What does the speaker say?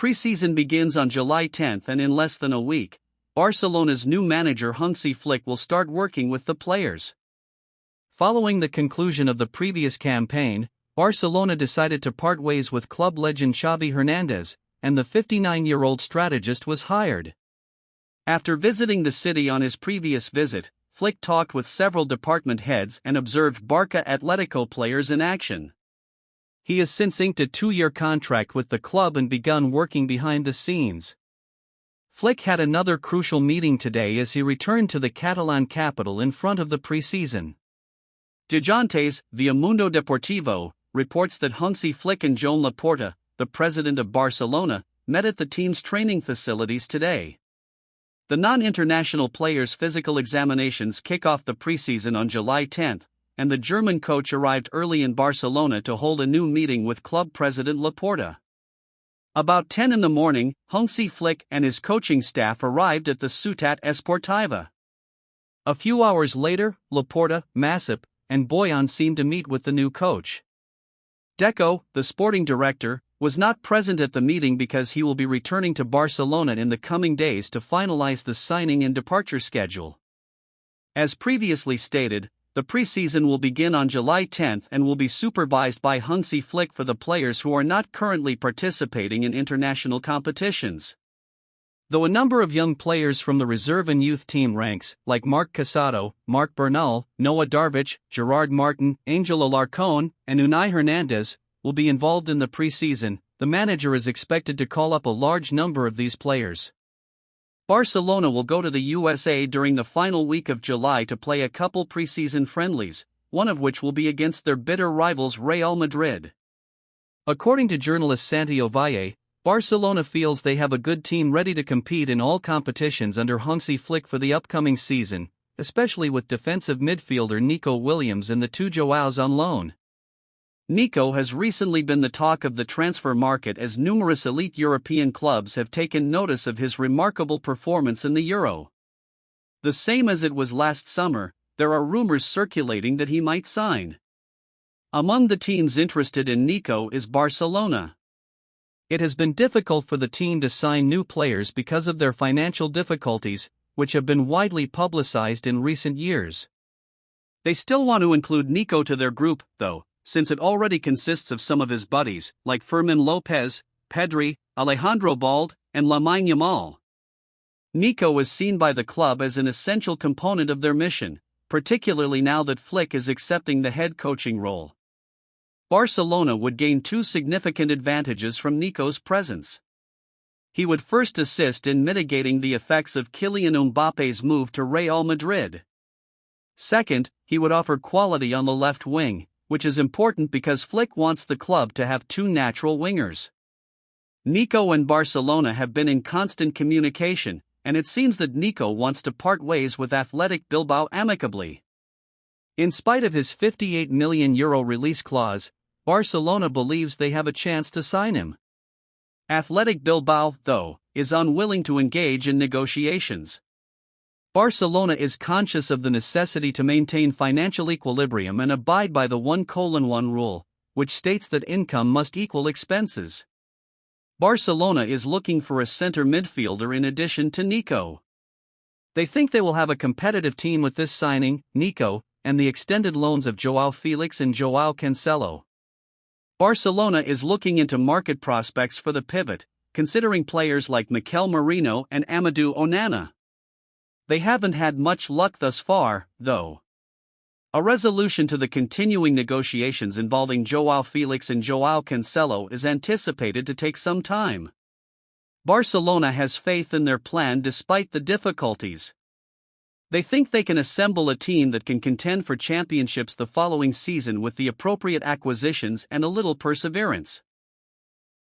preseason begins on July 10 and in less than a week, Barcelona's new manager Hansi Flick will start working with the players. Following the conclusion of the previous campaign, Barcelona decided to part ways with club legend Xavi Hernandez, and the 59-year-old strategist was hired. After visiting the city on his previous visit, Flick talked with several department heads and observed Barca Atletico players in action. He has since inked a 2-year contract with the club and begun working behind the scenes. Flick had another crucial meeting today as he returned to the Catalan capital in front of the preseason. Dijantes, via Mundo Deportivo, reports that Hansi Flick and Joan Laporta, the president of Barcelona, met at the team's training facilities today. The non-international players' physical examinations kick off the preseason on July 10, and the German coach arrived early in Barcelona to hold a new meeting with club president Laporta. About 10 in the morning, Hansi Flick and his coaching staff arrived at the Ciutat Esportiva. A few hours later, Laporta, Masip, and Joan seemed to meet with the new coach. Deco, the sporting director, was not present at the meeting because he will be returning to Barcelona in the coming days to finalize the signing and departure schedule. As previously stated, the preseason will begin on July 10 and will be supervised by Hansi Flick for the players who are not currently participating in international competitions. Though a number of young players from the reserve and youth team ranks, like Marc Casado, Marc Bernal, Noah Darvic, Gerard Martin, Angel Alarcón, and Unai Hernandez, will be involved in the preseason, the manager is expected to call up a large number of these players. Barcelona will go to the USA during the final week of July to play a couple preseason friendlies, one of which will be against their bitter rivals Real Madrid. According to journalist Santi Ovalle, Barcelona feels they have a good team ready to compete in all competitions under Hansi Flick for the upcoming season, especially with defensive midfielder Nico Williams and the two Joaos on loan. Nico has recently been the talk of the transfer market as numerous elite European clubs have taken notice of his remarkable performance in the Euro. The same as it was last summer, there are rumors circulating that he might sign. Among the teams interested in Nico is Barcelona. It has been difficult for the team to sign new players because of their financial difficulties, which have been widely publicized in recent years. They still want to include Nico to their group, though, since it already consists of some of his buddies, like Fermin Lopez, Pedri, Alejandro Balde, and Lamine Yamal. Nico is seen by the club as an essential component of their mission, particularly now that Flick is accepting the head coaching role. Barcelona would gain two significant advantages from Nico's presence. He would first assist in mitigating the effects of Kylian Mbappe's move to Real Madrid. Second, he would offer quality on the left wing, which is important because Flick wants the club to have two natural wingers. Nico and Barcelona have been in constant communication, and it seems that Nico wants to part ways with Athletic Bilbao amicably. In spite of his €58 million release clause, Barcelona believes they have a chance to sign him. Athletic Bilbao, though, is unwilling to engage in negotiations. Barcelona is conscious of the necessity to maintain financial equilibrium and abide by the 1:1 rule, which states that income must equal expenses. Barcelona is looking for a center midfielder in addition to Nico. They think they will have a competitive team with this signing, Nico, and the extended loans of Joao Felix and Joao Cancelo. Barcelona is looking into market prospects for the pivot, considering players like Mikel Merino and Amadou Onana. They haven't had much luck thus far, though. A resolution to the continuing negotiations involving Joao Felix and Joao Cancelo is anticipated to take some time. Barcelona has faith in their plan despite the difficulties. They think they can assemble a team that can contend for championships the following season with the appropriate acquisitions and a little perseverance.